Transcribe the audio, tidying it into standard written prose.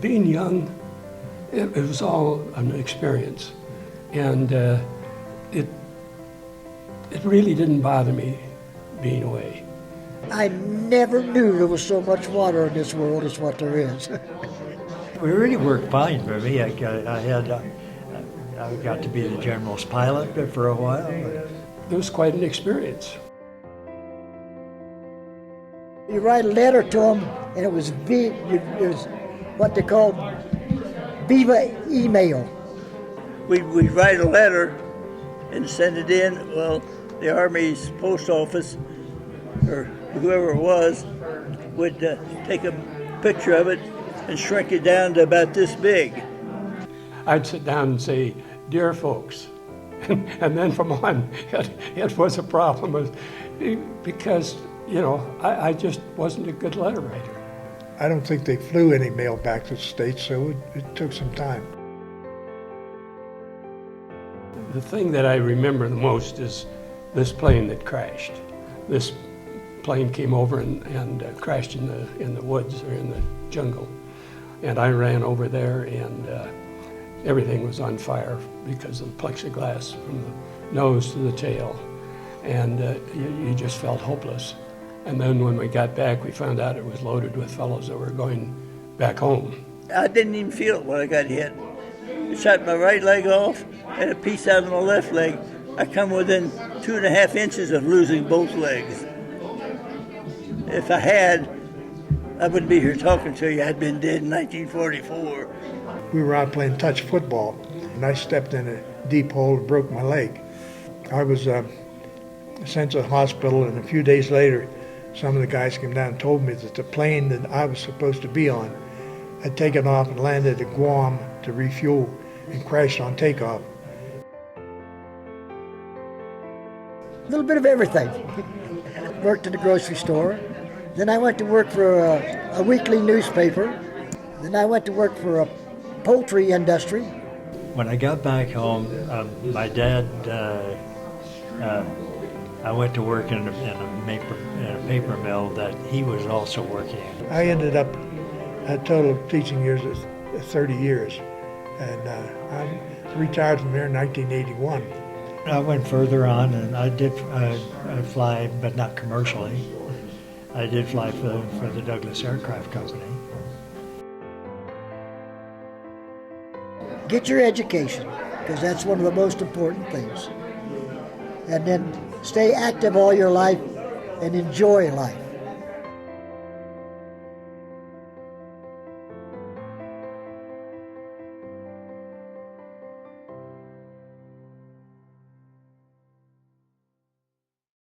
Being young, it was all an experience. And it really didn't bother me being away. I never knew there was so much water in this world as what there is. It really worked fine for me. I got to be the general's pilot for a while. It was quite an experience. You write a letter to them, and it was what they called Viva email. We'd write a letter and send it in. Well, the Army's post office, or whoever it was, would take a picture of it and shrink it down to about this big. I'd sit down and say, "Dear folks," and then from on, it was a problem because, you know, I just wasn't a good letter writer. I don't think they flew any mail back to the States, so it took some time. The thing that I remember the most is this plane that crashed. This plane came over and crashed in the woods or in the jungle. And I ran over there, and everything was on fire because of the plexiglass from the nose to the tail. And you just felt hopeless. And then when we got back, we found out it was loaded with fellows that were going back home. I didn't even feel it when I got hit. It shot my right leg off and a piece out of my left leg. I come within 2.5 inches of losing both legs. If I had, I wouldn't be here talking to you. I'd been dead in 1944. We were out playing touch football, and I stepped in a deep hole and broke my leg. I was sent to the hospital, and a few days later, some of the guys came down and told me that the plane that I was supposed to be on had taken off and landed at Guam to refuel and crashed on takeoff. A little bit of everything. Worked in the grocery store. Then I went to work for a weekly newspaper. Then I went to work for a poultry industry. When I got back home, my dad, I went to work in a paper mill that he was also working in. I ended up a total of teaching years of 30 years, and I retired from there in 1981. I went further on, and I did fly, but not commercially. I did fly for the Douglas Aircraft Company. Get your education, because that's one of the most important things. And then stay active all your life and enjoy life.